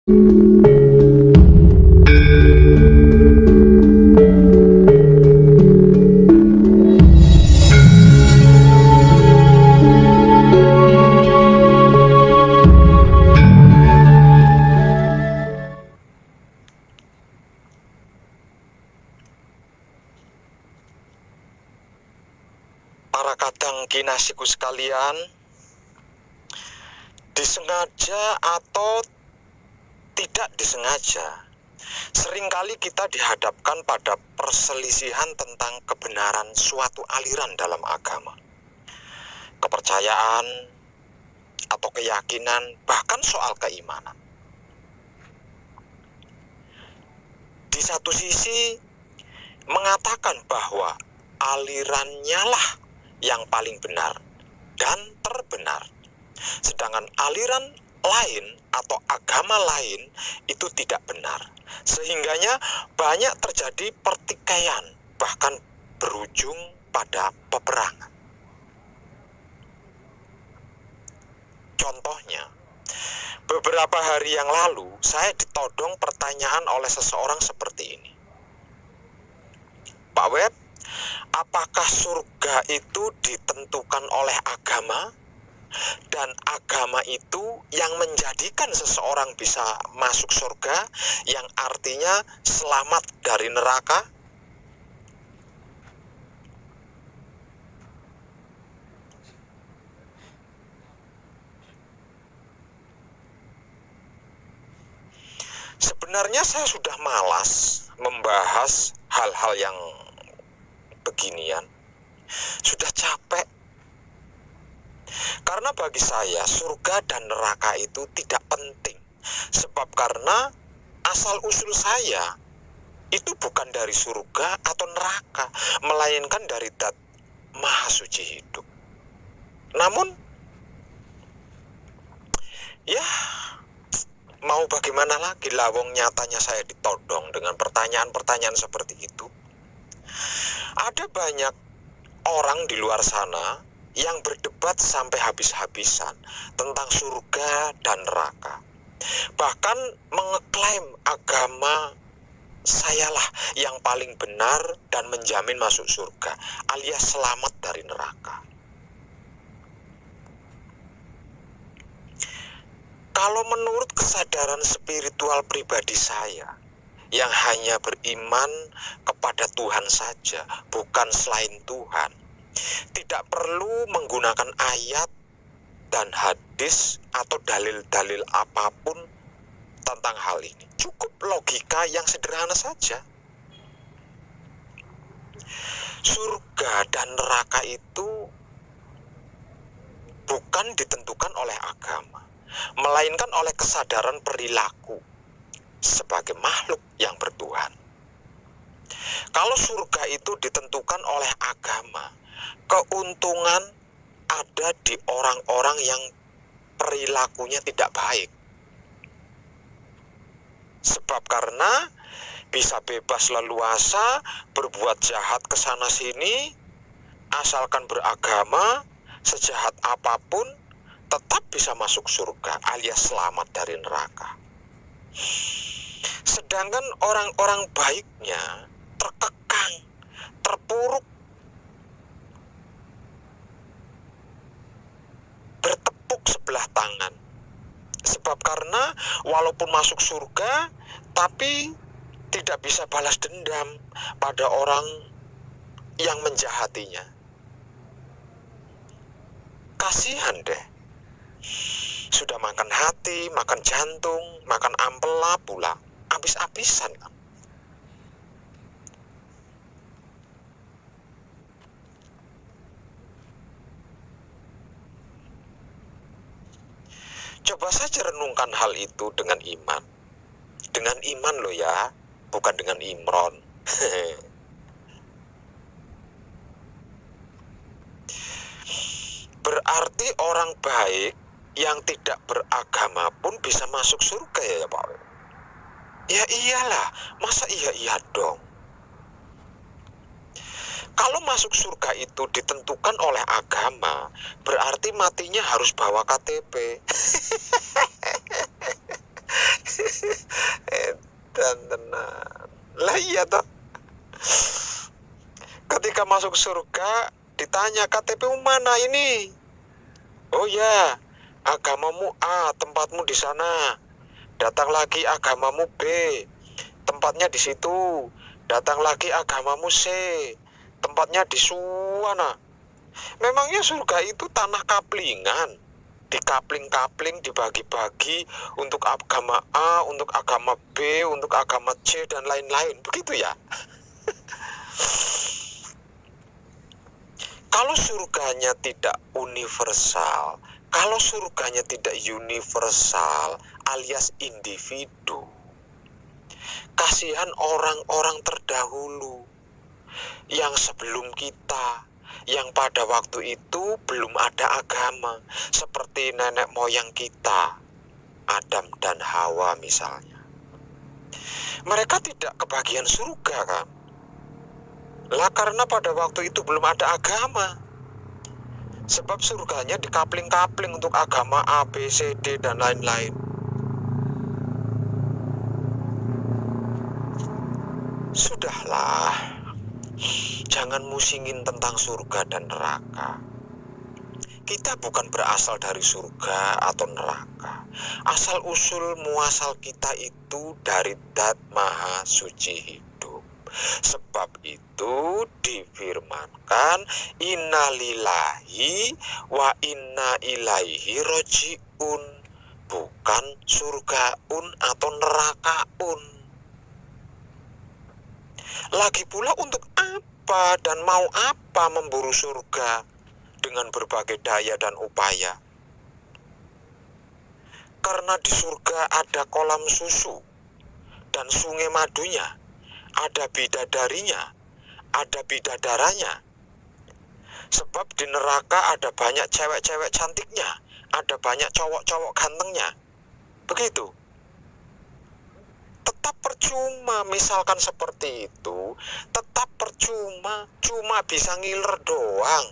Para kadang kinasiku sekalian, disengaja atau tidak disengaja, seringkali kita dihadapkan pada perselisihan tentang kebenaran suatu aliran dalam agama, kepercayaan, atau keyakinan, bahkan soal keimanan. Di satu sisi, mengatakan bahwa alirannya lah yang paling benar dan terbenar, sedangkan aliran lain atau agama lain itu tidak benar, sehingganya banyak terjadi pertikaian, bahkan berujung pada peperangan. Contohnya, beberapa hari yang lalu saya ditodong pertanyaan oleh seseorang seperti ini. Pak Web, apakah surga itu ditentukan oleh agama? Dan agama itu yang menjadikan seseorang bisa masuk surga, yang artinya selamat dari neraka? Sebenarnya saya sudah malas membahas hal-hal yang beginian. Sudah capek. Karena bagi saya surga dan neraka itu tidak penting. Sebab karena asal-usul saya itu bukan dari surga atau neraka, melainkan dari Dat Maha Suci hidup. Namun ya, mau bagaimana lagi, lawong nyatanya saya ditodong dengan pertanyaan-pertanyaan seperti itu. Ada banyak orang di luar sana yang berdebat sampai habis-habisan tentang surga dan neraka. Bahkan mengeklaim agama sayalah yang paling benar dan menjamin masuk surga, alias selamat dari neraka. Kalau menurut kesadaran spiritual pribadi saya, yang hanya beriman kepada Tuhan saja, bukan selain Tuhan, tidak perlu menggunakan ayat dan hadis atau dalil-dalil apapun tentang hal ini. Cukup logika yang sederhana saja. Surga dan neraka itu bukan ditentukan oleh agama, melainkan oleh kesadaran perilaku sebagai makhluk yang bertuhan. Kalau surga itu ditentukan oleh agama, keuntungan ada di orang-orang yang perilakunya tidak baik. Sebab karena bisa bebas leluasa berbuat jahat ke sana sini, asalkan beragama, sejahat apapun tetap bisa masuk surga, alias selamat dari neraka. Sedangkan orang-orang baiknya terkekang, terpuruk, bertepuk sebelah tangan. Sebab karena walaupun masuk surga, tapi tidak bisa balas dendam pada orang yang menjahatinya. Kasihan deh. Sudah makan hati, makan jantung, makan ampela pula, habis-habisan kan. Coba saja renungkan hal itu dengan iman. Dengan iman loh ya, bukan dengan Imron. Berarti orang baik yang tidak beragama pun bisa masuk surga ya Pak? Ya iyalah, masa iya dong? Kalau masuk surga itu ditentukan oleh agama, berarti matinya harus bawa KTP. Dan tenang. Lah iya toh. Ketika masuk surga ditanya KTP-mu mana ini? Oh ya, agamamu A, tempatmu di sana. Datang lagi agamamu B, tempatnya di situ. Datang lagi agamamu C, tempatnya di sana. Memangnya surga itu tanah kaplingan? Dikapling-kapling, dibagi-bagi untuk agama A, untuk agama B, untuk agama C, dan lain-lain. Begitu ya? Kalau surganya tidak universal, kalau surganya tidak universal alias individu, kasihan orang-orang terdahulu yang sebelum kita, yang pada waktu itu belum ada agama, seperti nenek moyang kita, Adam dan Hawa misalnya. Mereka tidak kebagian surga kan? Lah karena pada waktu itu belum ada agama. Sebab surganya dikapling-kapling untuk agama A, B, C, D, dan lain-lain. Sudahlah, jangan musingin tentang surga dan neraka. Kita bukan berasal dari surga atau neraka. Asal usul muasal kita itu dari Dat Maha Suci Hidup. Sebab itu difirmankan innalillahi wa inna ilaihi roji'un, bukan surgaun atau nerakaun. Lagi pula untuk apa dan mau apa memburu surga dengan berbagai daya dan upaya? Karena di surga ada kolam susu dan sungai madunya, ada bidadarinya, ada bidadaranya. Sebab di neraka ada banyak cewek-cewek cantiknya, ada banyak cowok-cowok gantengnya. Begitu. Tetap percuma misalkan seperti itu, tetap percuma, cuma bisa ngiler doang.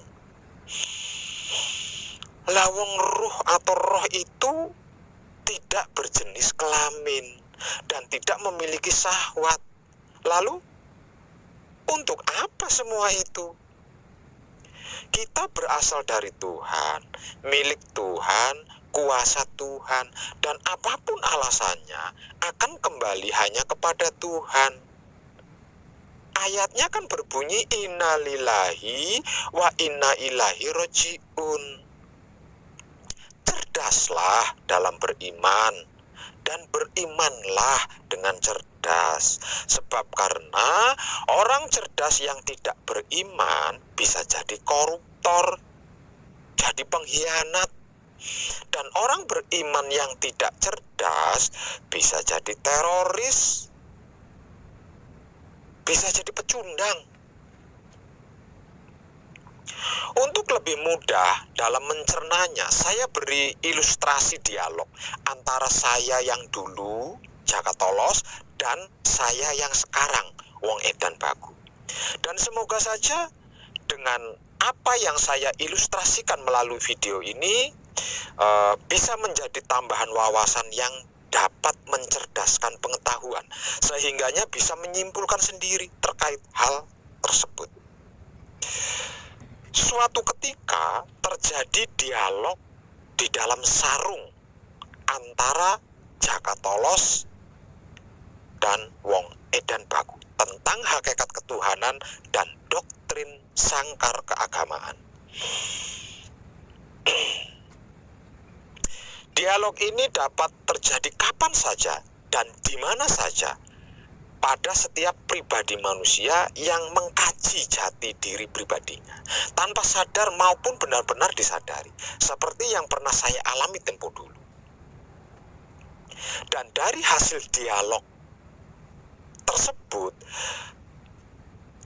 Lawang ruh atau roh itu tidak berjenis kelamin dan tidak memiliki syahwat. Lalu, untuk apa semua itu? Kita berasal dari Tuhan, milik Tuhan, kuasa Tuhan, dan apapun alasannya akan kembali hanya kepada Tuhan. Ayatnya kan berbunyi innalillahi wa inna ilaihi roji'un. Cerdaslah dalam beriman, dan berimanlah dengan cerdas. Sebab karena orang cerdas yang tidak beriman bisa jadi koruptor, jadi pengkhianat. Dan orang beriman yang tidak cerdas bisa jadi teroris, bisa jadi pecundang. Untuk lebih mudah dalam mencernanya, saya beri ilustrasi dialog antara saya yang dulu, Jaka Tolos, dan saya yang sekarang, Wong Edan Bagu. Dan semoga saja dengan apa yang saya ilustrasikan melalui video ini bisa menjadi tambahan wawasan yang dapat mencerdaskan pengetahuan, sehingganya bisa menyimpulkan sendiri terkait hal tersebut. Suatu ketika terjadi dialog di dalam sarung antara Jaka Tolos dan Wong Edan Bagu tentang hakikat ketuhanan dan doktrin sangkar keagamaan. Dialog ini dapat terjadi kapan saja dan di mana saja pada setiap pribadi manusia yang mengkaji jati diri pribadinya tanpa sadar maupun benar-benar disadari, seperti yang pernah saya alami tempo dulu. Dan dari hasil dialog tersebut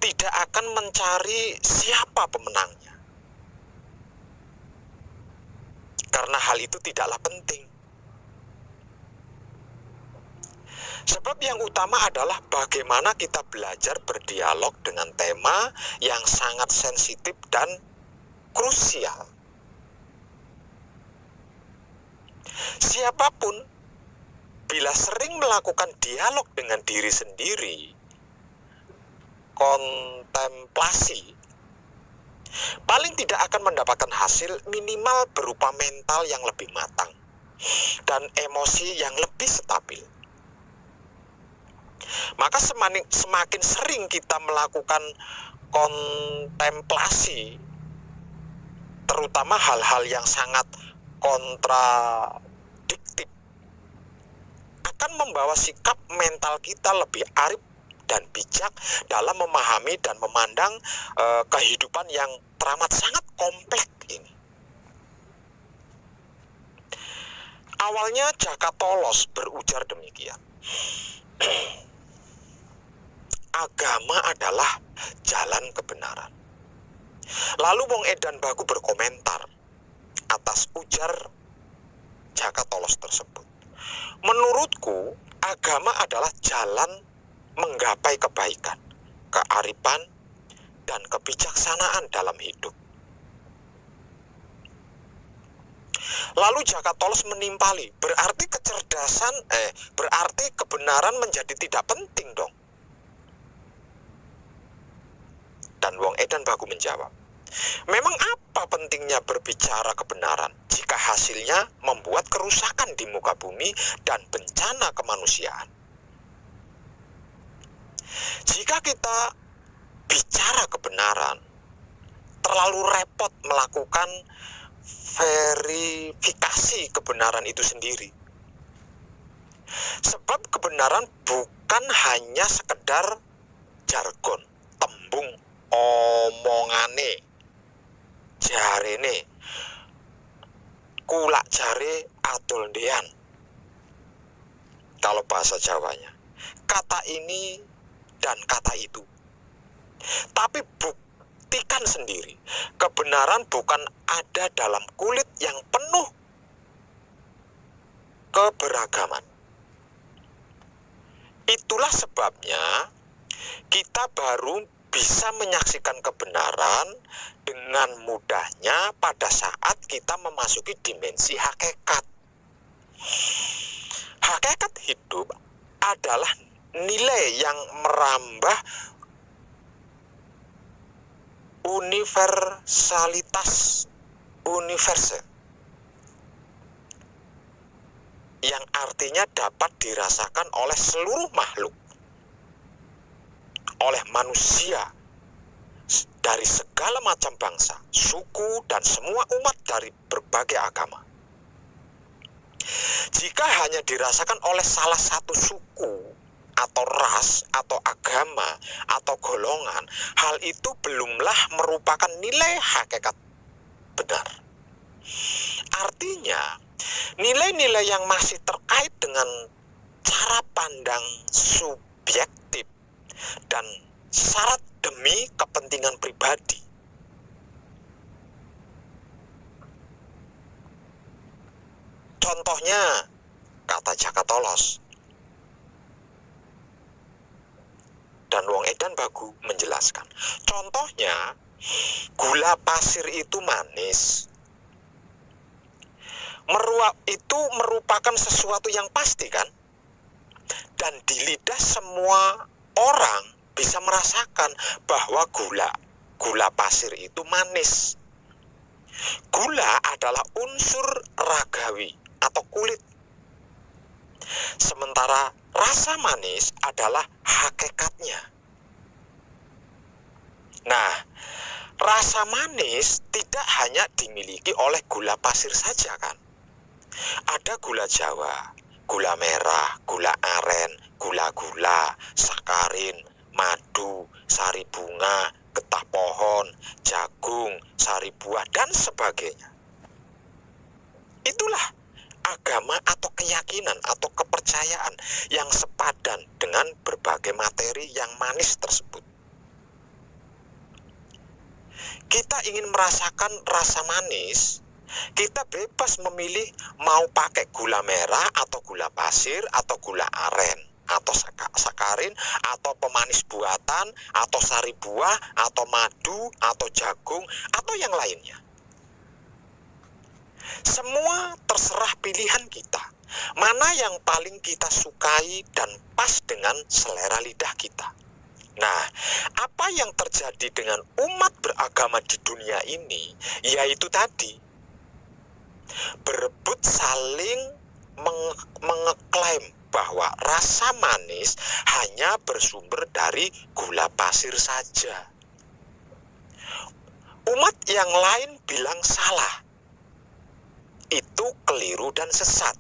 tidak akan mencari siapa pemenangnya, karena hal itu tidaklah penting. Sebab yang utama adalah bagaimana kita belajar berdialog dengan tema yang sangat sensitif dan krusial. Siapapun Bila sering melakukan dialog dengan diri sendiri, kontemplasi, paling tidak akan mendapatkan hasil minimal berupa mental yang lebih matang dan emosi yang lebih stabil. Maka semakin sering kita melakukan kontemplasi, terutama hal-hal yang sangat kontradiktif, akan membawa sikap mental kita lebih arif dan bijak dalam memahami dan memandang kehidupan yang teramat sangat kompleks ini. Awalnya Jaka Tolos berujar demikian. Agama adalah jalan kebenaran. Lalu Wong Edan Bagu berkomentar atas ujar Jaka Tolos tersebut. Menurutku, agama adalah jalan menggapai kebaikan, kearifan, dan kebijaksanaan dalam hidup. Lalu Jaka Tolos menimpali, berarti berarti kebenaran menjadi tidak penting dong. Dan Wong Edan Bagu menjawab, memang apa pentingnya berbicara kebenaran jika hasilnya membuat kerusakan di muka bumi dan bencana kemanusiaan? Jika kita bicara kebenaran, terlalu repot melakukan verifikasi kebenaran itu sendiri. Sebab kebenaran bukan hanya sekedar jargon, tembung omongane, jarene, kulak jare adol ndean. Kalau bahasa Jawanya, kata ini dan kata itu. Tapi buktikan sendiri, kebenaran bukan ada dalam kulit yang penuh keberagaman. Itulah sebabnya kita baru bisa menyaksikan kebenaran dengan mudahnya pada saat kita memasuki dimensi hakikat. Hakikat hidup adalah nilai yang merambah universalitas universal, yang artinya dapat dirasakan oleh seluruh makhluk, oleh manusia dari segala macam bangsa, suku, dan semua umat dari berbagai agama. Jika hanya dirasakan oleh salah satu suku atau ras atau agama atau golongan, hal itu belumlah merupakan nilai hakikat benar. Artinya, nilai-nilai yang masih terkait dengan cara pandang subjektif dan syarat demi kepentingan pribadi. Contohnya, kata Jaka Tolos. Dan Wong Edan Bagu menjelaskan, contohnya, gula pasir itu manis. Itu merupakan sesuatu yang pasti kan? Dan di lidah semua orang bisa merasakan bahwa gula pasir itu manis. Gula adalah unsur ragawi atau kulit. Sementara rasa manis adalah hakikatnya. Nah, rasa manis tidak hanya dimiliki oleh gula pasir saja kan? Ada gula Jawa, gula merah, gula aren, gula-gula, sakarin, madu, sari bunga, getah pohon, jagung, sari buah, dan sebagainya. Itulah agama atau keyakinan atau kepercayaan yang sepadan dengan berbagai materi yang manis tersebut. Kita ingin merasakan rasa manis, kita bebas memilih mau pakai gula merah atau gula pasir atau gula aren atau sakarin atau pemanis buatan atau sari buah atau madu atau jagung atau yang lainnya. Semua terserah pilihan kita. Mana yang paling kita sukai dan pas dengan selera lidah kita. Nah, apa yang terjadi dengan umat beragama di dunia ini, yaitu tadi, berebut saling mengeklaim bahwa rasa manis hanya bersumber dari gula pasir saja. Umat yang lain bilang salah. Itu keliru dan sesat.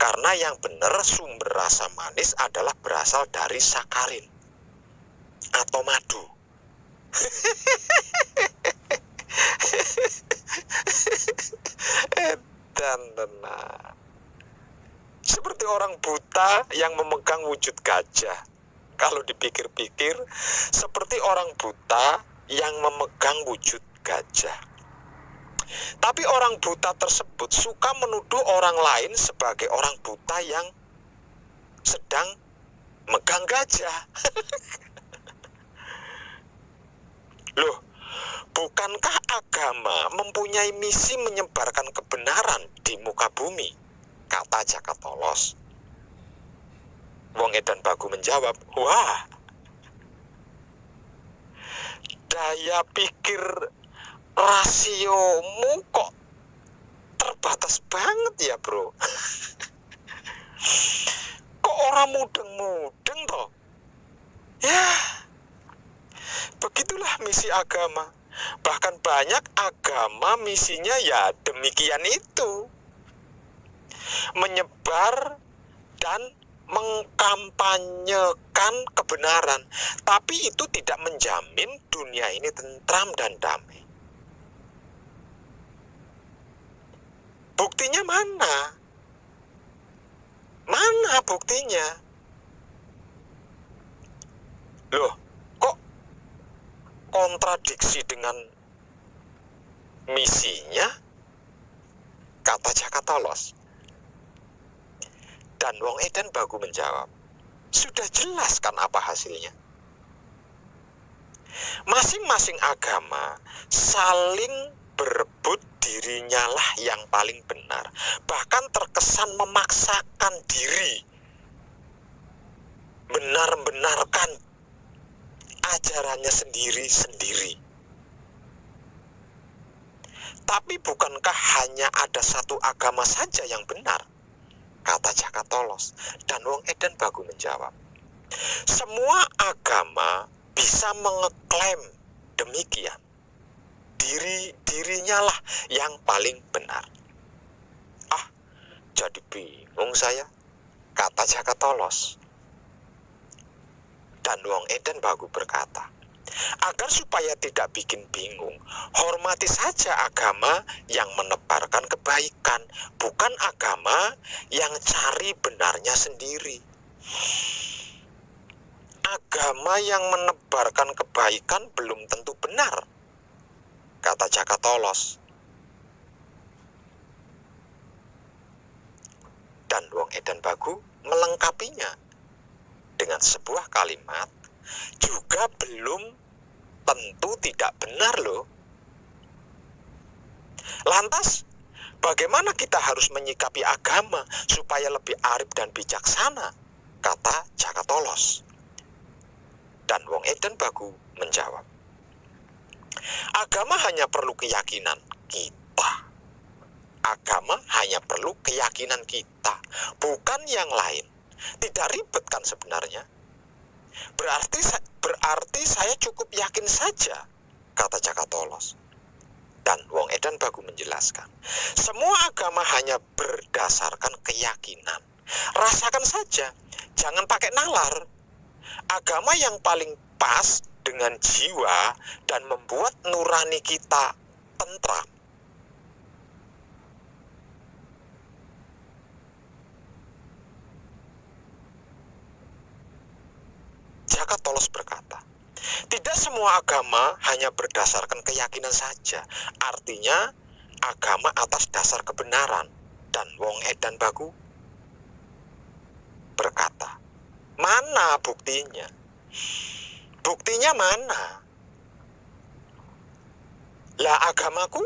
Karena yang benar sumber rasa manis adalah berasal dari sakarin atau madu. Dan tenang. Seperti orang buta yang memegang wujud gajah. Kalau dipikir-pikir, seperti orang buta yang memegang wujud gajah. Tapi orang buta tersebut suka menuduh orang lain sebagai orang buta yang sedang megang gajah. Loh, bukankah agama mempunyai misi menyebarkan kebenaran di muka bumi? Kata Jakatolos. Wong Edan Bagu menjawab, wah, daya pikir rasiomu kok terbatas banget ya, bro. Kok orang mudeng-mudeng toh? Ya, begitulah misi agama. Bahkan banyak agama misinya ya demikian itu. Menyebar dan mengkampanyekan kebenaran. Tapi itu tidak menjamin dunia ini tentram dan damai. Buktinya mana? Mana buktinya? Loh, kok kontradiksi dengan misinya? Kata Jakatolos. Dan Wong Edan Bagu menjawab, sudah jelas kan apa hasilnya? Masing-masing agama saling berebut dirinya lah yang paling benar. Bahkan terkesan memaksakan diri benar-benarkan ajarannya sendiri-sendiri. Tapi bukankah hanya ada satu agama saja yang benar? Kata Jakatolos. Dan Wong Edan Bagu menjawab, semua agama bisa mengeklaim demikian. Dirinya lah yang paling benar. Ah, jadi bingung saya, kata Jakatolos. Dan Wong Edan Bagu berkata, agar supaya tidak bikin bingung, hormati saja agama yang menebarkan kebaikan, bukan agama yang cari benarnya sendiri. Agama yang menebarkan kebaikan belum tentu benar, kata Jakatolos. Dan Wong Edan Bagu melengkapinya dengan sebuah kalimat, juga belum tentu tidak benar loh. Lantas, bagaimana kita harus menyikapi agama supaya lebih arif dan bijaksana? Kata Jakatolos. Dan Wong Edan Bagu menjawab, agama hanya perlu keyakinan kita. Agama hanya perlu keyakinan kita, bukan yang lain. Tidak ribet kan sebenarnya? Berarti saya cukup yakin saja, kata Jakatolos. Dan Wong Edan Bagu menjelaskan, semua agama hanya berdasarkan keyakinan. Rasakan saja, jangan pakai nalar. Agama yang paling pas dengan jiwa dan membuat nurani kita tentram. Jakatolos berkata, tidak semua agama hanya berdasarkan keyakinan saja. Artinya, agama atas dasar kebenaran. Dan Wong Edan Bagu berkata, mana buktinya? Buktinya mana? Lah agamaku,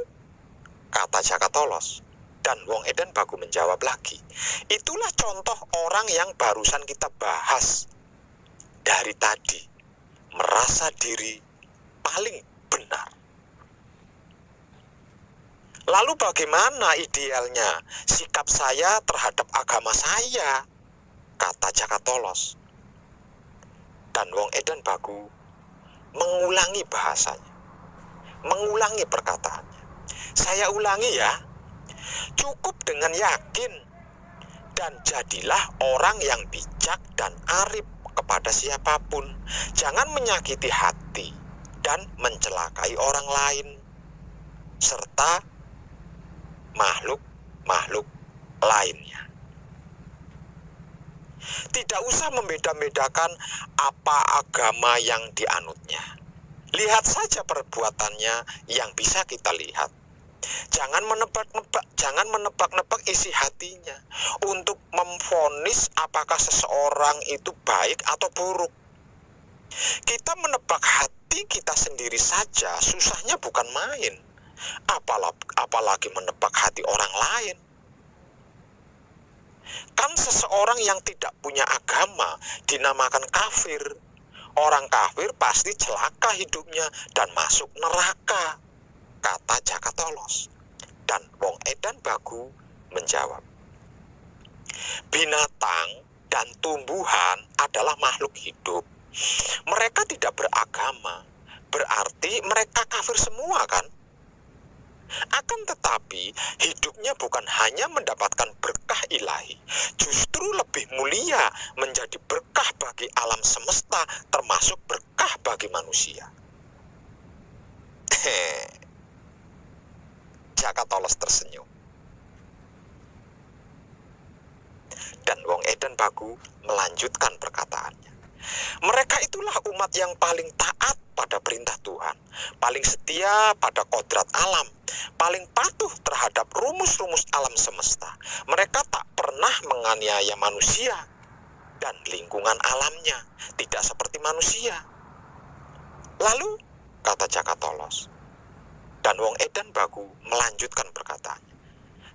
kata Jakatolos. Dan wong edan baku menjawab lagi, itulah contoh orang yang barusan kita bahas dari tadi, merasa diri paling benar. Lalu bagaimana idealnya sikap saya terhadap agama saya? Kata Jakatolos. Dan wong edan baku mengulangi bahasanya, mengulangi perkataannya. Saya ulangi ya, cukup dengan yakin dan jadilah orang yang bijak dan arif kepada siapapun. Jangan menyakiti hati dan mencelakai orang lain serta makhluk-makhluk lainnya. Tidak usah membeda-bedakan apa agama yang dianutnya. Lihat saja perbuatannya yang bisa kita lihat. Jangan menebak-nebak isi hatinya untuk memvonis apakah seseorang itu baik atau buruk. Kita menebak hati kita sendiri saja susahnya bukan main, apalagi menebak hati orang lain. Kan seseorang yang tidak punya agama dinamakan kafir. Orang kafir pasti celaka hidupnya dan masuk neraka, kata Jakatolos. Dan wong edan baku menjawab, binatang dan tumbuhan adalah makhluk hidup. Mereka tidak beragama, berarti mereka kafir semua kan? Akan tetapi hidupnya bukan hanya mendapatkan berkah ilahi, justru lebih mulia menjadi berkah bagi alam semesta, termasuk berkah bagi manusia. Jakatolos tersenyum. Dan wong edan baku melanjutkan perkataannya. Mereka itulah umat yang paling taat pada perintah Tuhan, paling setia pada kodrat alam, paling patuh terhadap rumus-rumus alam semesta. Mereka tak pernah menganiaya manusia dan lingkungan alamnya, tidak seperti manusia. Lalu, kata Jakatolos, dan wong edan baku melanjutkan perkataannya.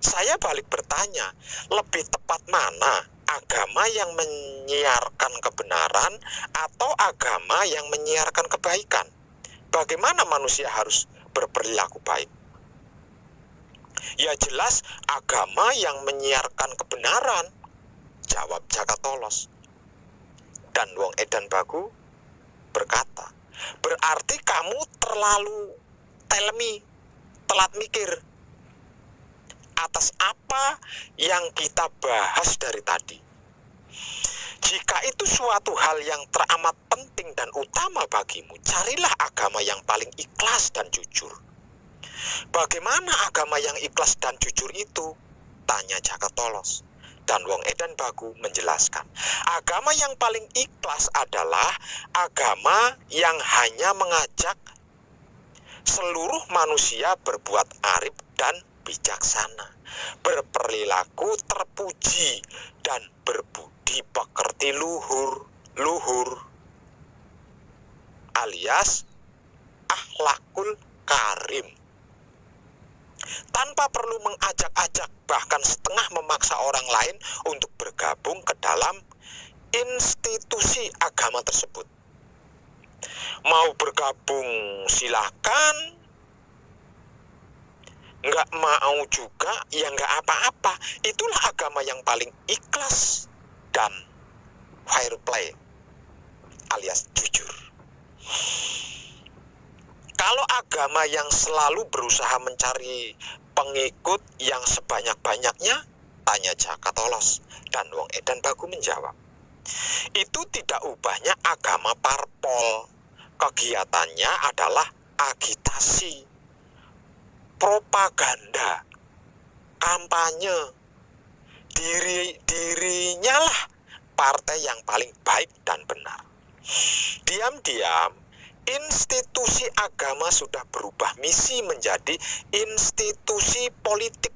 Saya balik bertanya, lebih tepat mana? Agama yang menyiarkan kebenaran atau agama yang menyiarkan kebaikan? Bagaimana manusia harus berperilaku baik? Ya jelas agama yang menyiarkan kebenaran, jawab Jakatolos. Dan wong edan baku berkata, berarti kamu terlalu telat mikir atas apa yang kita bahas dari tadi. Jika itu suatu hal yang teramat penting dan utama bagimu, carilah agama yang paling ikhlas dan jujur. Bagaimana agama yang ikhlas dan jujur itu? Tanya Jakatolos. Dan wong edan baku menjelaskan, agama yang paling ikhlas adalah agama yang hanya mengajak seluruh manusia berbuat arif dan bijaksana, berperilaku terpuji, dan berbudi pekerti luhur, alias akhlakul karim, tanpa perlu mengajak-ajak, bahkan setengah memaksa orang lain untuk bergabung ke dalam institusi agama tersebut. Mau bergabung silakan, nggak mau juga ya nggak apa-apa. Itulah agama yang paling ikhlas dan fair play alias jujur. Kalau agama yang selalu berusaha mencari pengikut yang sebanyak-banyaknya, tanya Jakatolos. Dan wong edan baku menjawab, itu tidak ubahnya agama parpol. Kegiatannya adalah agitasi, propaganda, kampanye. Dirinya lah partai yang paling baik dan benar. Diam-diam institusi agama sudah berubah misi menjadi institusi politik,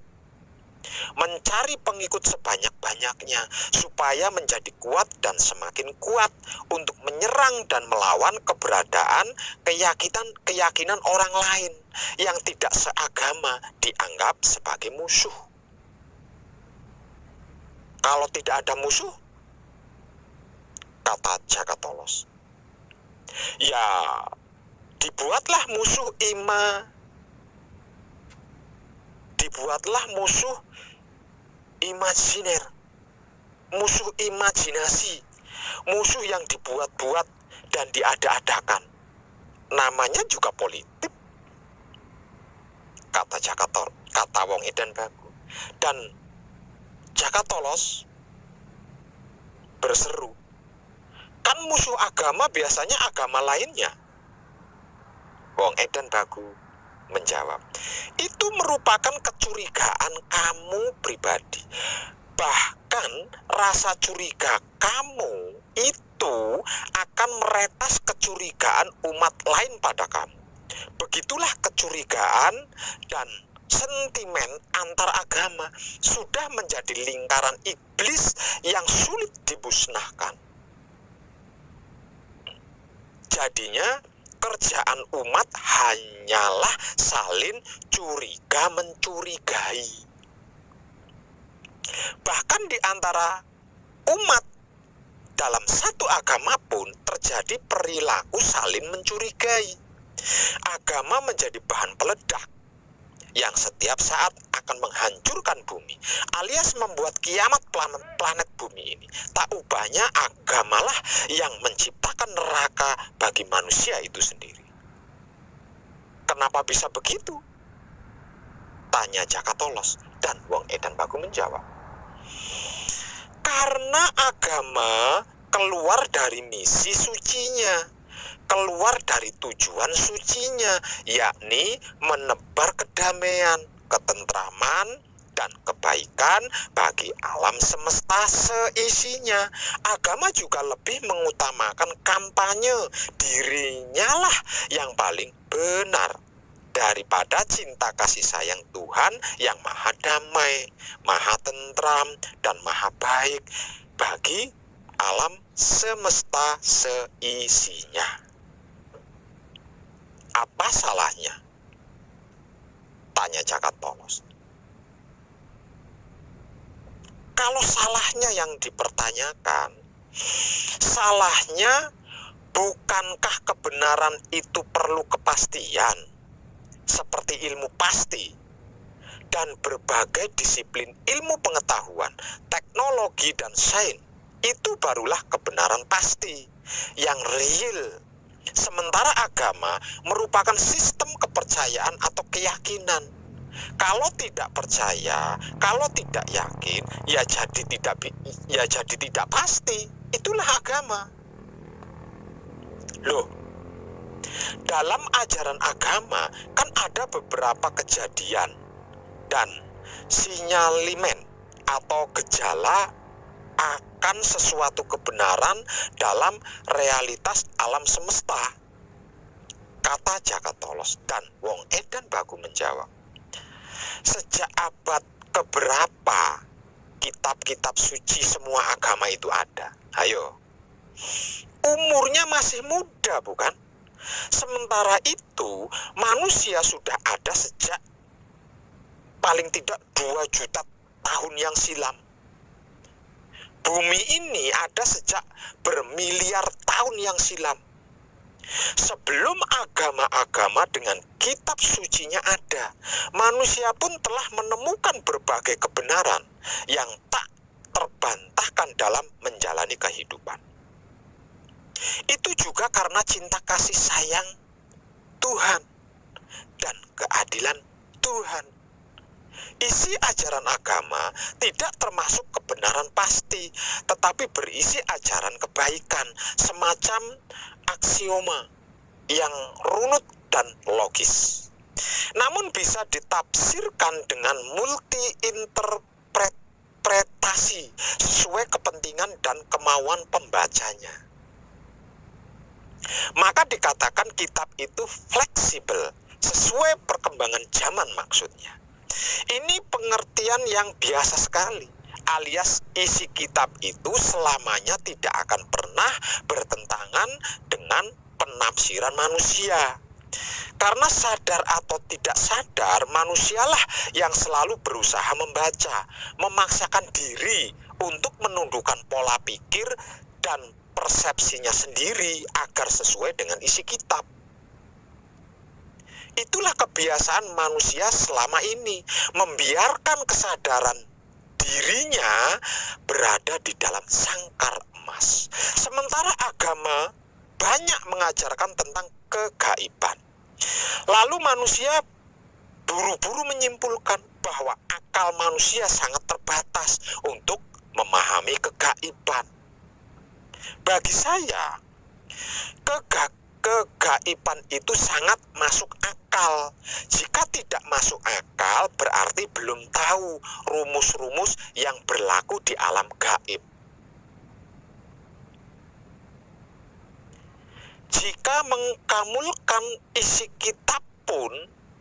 mencari pengikut sebanyak-banyaknya supaya menjadi kuat dan semakin kuat untuk menyerang dan melawan keberadaan keyakinan orang lain yang tidak seagama dianggap sebagai musuh. Kalau tidak ada musuh, kata Jakatolos, ya dibuatlah musuh dibuatlah musuh imajiner, musuh imajinasi, musuh yang dibuat-buat dan diada-adakan. Namanya juga politik, kata Wong Edan Bagu. Dan Jakatolos berseru, kan musuh agama biasanya agama lainnya. Wong Edan Bagu menjawab, itu merupakan kecurigaan kamu pribadi. Bahkan rasa curiga kamu itu akan meretas kecurigaan umat lain pada kamu. Begitulah kecurigaan dan sentimen antar agama sudah menjadi lingkaran iblis yang sulit dimusnahkan. Jadinya kerjaan umat hanyalah saling curiga mencurigai. Bahkan di antara umat dalam satu agama pun terjadi perilaku saling mencurigai. Agama menjadi bahan peledak yang setiap saat akan menghancurkan bumi, alias membuat kiamat planet bumi ini. Tak ubahnya agamalah yang menciptakan neraka bagi manusia itu sendiri. Kenapa bisa begitu? Tanya Jakatolos, dan Wong Edan Bagu menjawab, karena agama keluar dari misi sucinya, keluar dari tujuan sucinya, yakni menebar kedamaian, ketentraman, dan kebaikan bagi alam semesta seisinya. Agama juga lebih mengutamakan kampanye dirinya lah yang paling benar daripada cinta kasih sayang Tuhan yang maha damai, maha tentram, dan maha baik bagi alam semesta seisinya. Apa salahnya? Tanya Jakatolos. Kalau salahnya yang dipertanyakan, salahnya bukankah kebenaran itu perlu kepastian, seperti ilmu pasti, dan berbagai disiplin ilmu pengetahuan, teknologi, dan sains, itu barulah kebenaran pasti, yang real. Sementara agama merupakan sistem kepercayaan atau keyakinan. Kalau tidak percaya, kalau tidak yakin, ya jadi tidak pasti. Itulah agama. Loh, dalam ajaran agama kan ada beberapa kejadian dan sinyalimen atau gejala akan sesuatu kebenaran dalam realitas alam semesta, kata Jakatolos. Dan Wong Edan Bagu menjawab, sejak abad keberapa kitab-kitab suci semua agama itu ada? Ayo, umurnya masih muda bukan? Sementara itu manusia sudah ada sejak paling tidak 2 juta tahun yang silam. Bumi ini ada sejak bermiliar tahun yang silam. Sebelum agama-agama dengan kitab sucinya ada, manusia pun telah menemukan berbagai kebenaran yang tak terbantahkan dalam menjalani kehidupan. Itu juga karena cinta kasih sayang Tuhan dan keadilan Tuhan. Isi ajaran agama tidak termasuk kebenaran pasti, tetapi berisi ajaran kebaikan, semacam aksioma yang runut dan logis. Namun bisa ditafsirkan dengan multi-interpretasi sesuai kepentingan dan kemauan pembacanya. Maka dikatakan kitab itu fleksibel, sesuai perkembangan zaman maksudnya. Ini pengertian yang biasa sekali, alias isi kitab itu selamanya tidak akan pernah bertentangan dengan penafsiran manusia. Karena sadar atau tidak sadar, manusialah yang selalu berusaha membaca, memaksakan diri untuk menundukkan pola pikir dan persepsinya sendiri agar sesuai dengan isi kitab. Itulah kebiasaan manusia selama ini, membiarkan kesadaran dirinya berada di dalam sangkar emas. Sementara agama banyak mengajarkan tentang kegaiban. Lalu manusia buru-buru menyimpulkan bahwa akal manusia sangat terbatas untuk memahami kegaiban. Bagi saya, kegaiban itu sangat masuk akal. Jika tidak masuk akal, berarti belum tahu rumus-rumus yang berlaku di alam gaib. Jika mengkamulkan isi kitab pun,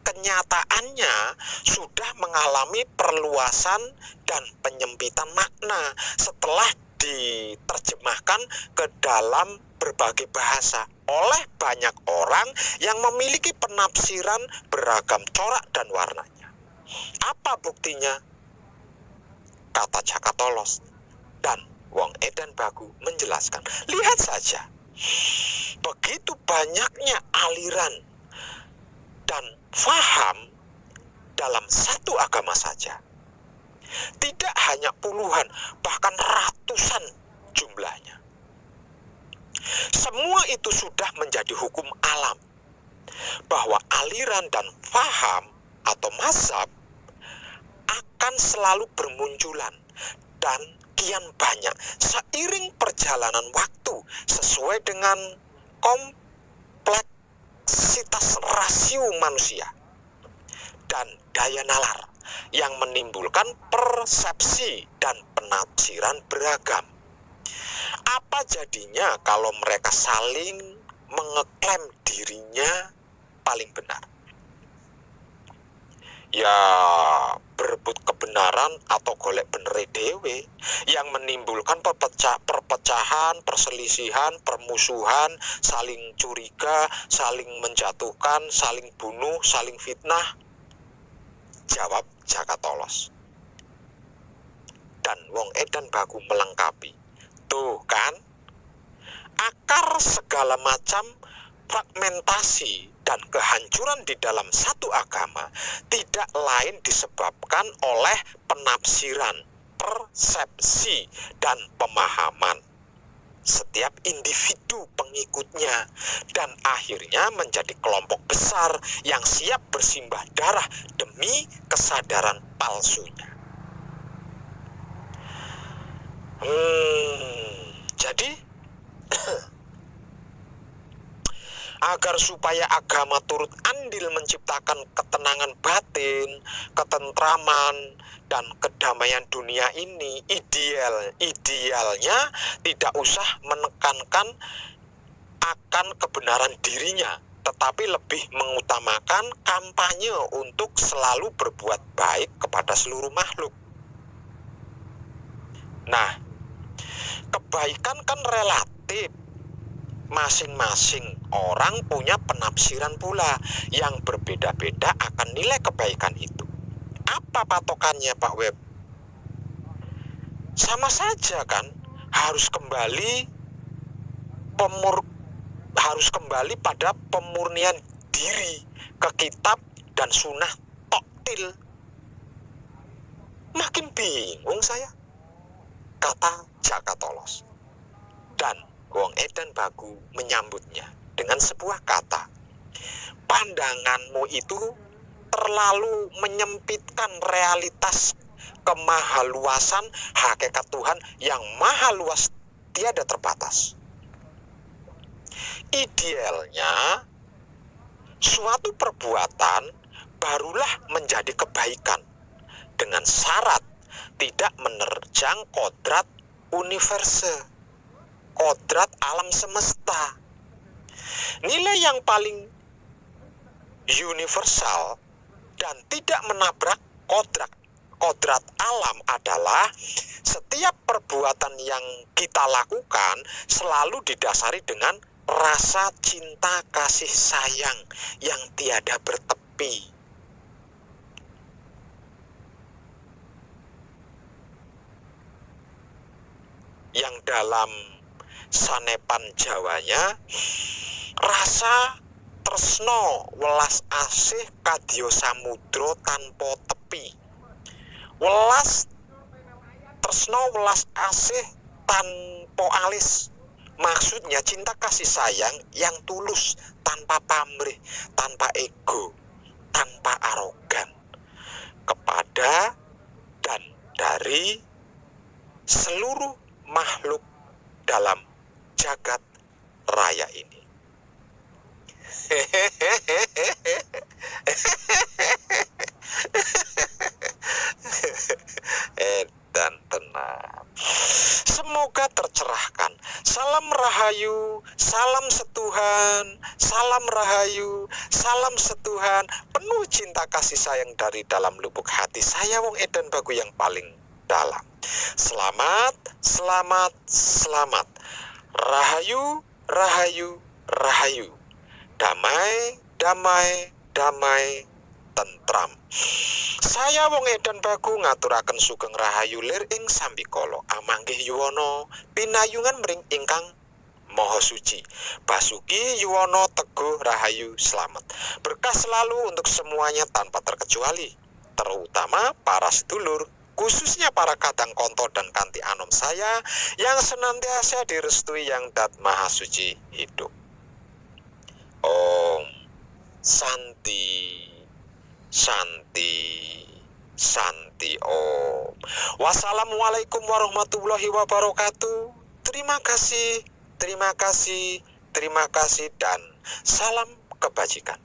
kenyataannya sudah mengalami perluasan dan penyempitan makna setelah diterjemahkan ke dalam berbagai bahasa oleh banyak orang yang memiliki penafsiran beragam corak dan warnanya. Apa buktinya? Kata Jakatolos dan Wong Edan Bagu menjelaskan. Lihat saja, begitu banyaknya aliran dan faham dalam satu agama saja. Tidak hanya puluhan, bahkan ratusan jumlahnya. Semua itu sudah menjadi hukum alam, bahwa aliran dan faham atau mazhab akan selalu bermunculan dan kian banyak seiring perjalanan waktu sesuai dengan kompleksitas rasio manusia dan daya nalar yang menimbulkan persepsi dan penafsiran beragam. Apa jadinya kalau mereka saling mengeklaim dirinya paling benar? Ya, berebut kebenaran atau golek benere dewe yang menimbulkan perpecahan, perselisihan, permusuhan, saling curiga, saling menjatuhkan, saling bunuh, saling fitnah. Jawab Jakatolos dan Wong Edan Bagu melengkapi. Tuh kan, akar segala macam fragmentasi dan kehancuran di dalam satu agama tidak lain disebabkan oleh penafsiran, persepsi, dan pemahaman setiap individu pengikutnya, dan akhirnya menjadi kelompok besar yang siap bersimbah darah demi kesadaran palsunya. Jadi agar supaya agama turut andil menciptakan ketenangan batin, ketentraman, dan kedamaian dunia ini, idealnya tidak usah menekankan akan kebenaran dirinya, tetapi lebih mengutamakan kampanye untuk selalu berbuat baik kepada seluruh makhluk. Nah, kebaikan kan relatif. Masing-masing orang punya penafsiran pula yang berbeda-beda akan nilai kebaikan itu. Apa patokannya, Pak Web? Sama saja kan, harus kembali pada pemurnian diri ke kitab dan sunnah toktil. Makin bingung saya, kata Jakatolos. Dan Wong Edan Bagu menyambutnya dengan sebuah kata. Pandanganmu itu terlalu menyempitkan realitas kemahaluasan hakikat Tuhan yang maha luas tiada terbatas. Idealnya, suatu perbuatan barulah menjadi kebaikan dengan syarat tidak menerjang kodrat universe, kodrat alam semesta. Nilai yang paling universal dan tidak menabrak kodrat alam adalah setiap perbuatan yang kita lakukan selalu didasari dengan rasa cinta kasih sayang yang tiada bertepi. yang dalam sanepan Jawanya rasa tresno welas asih kadya samudra tanpa tepi. Welas tresno welas asih tanpa alis. Maksudnya cinta kasih sayang yang tulus, tanpa pamrih, tanpa ego, tanpa arogan, kepada dan dari seluruh makhluk dalam jagat raya ini. Dan tenang. Semoga tercerahkan. Salam rahayu, salam setuhan, salam rahayu, salam setuhan. Penuh cinta kasih sayang dari dalam lubuk hati saya, Wong Edan Bagu yang paling dalam. Selamat, selamat, selamat. Rahayu, rahayu, rahayu. Damai, damai, damai, tentram. Saya Wong Edan Bagu ngaturaken sugeng rahayu lir ing sambikala amanggih yuwana pinayungan mring ingkang Maha Suci. Basuki yuwana teguh rahayu selamat. Berkah selalu untuk semuanya tanpa terkecuali, terutama para sedulur, khususnya para kadang konto dan kanti anom saya yang senantiasa direstui yang Dat Maha Suci hidup. Om Santi Santi Santi Om. Wassalamualaikum warahmatullahi wabarakatuh. Terima kasih, terima kasih, terima kasih, dan salam kebajikan.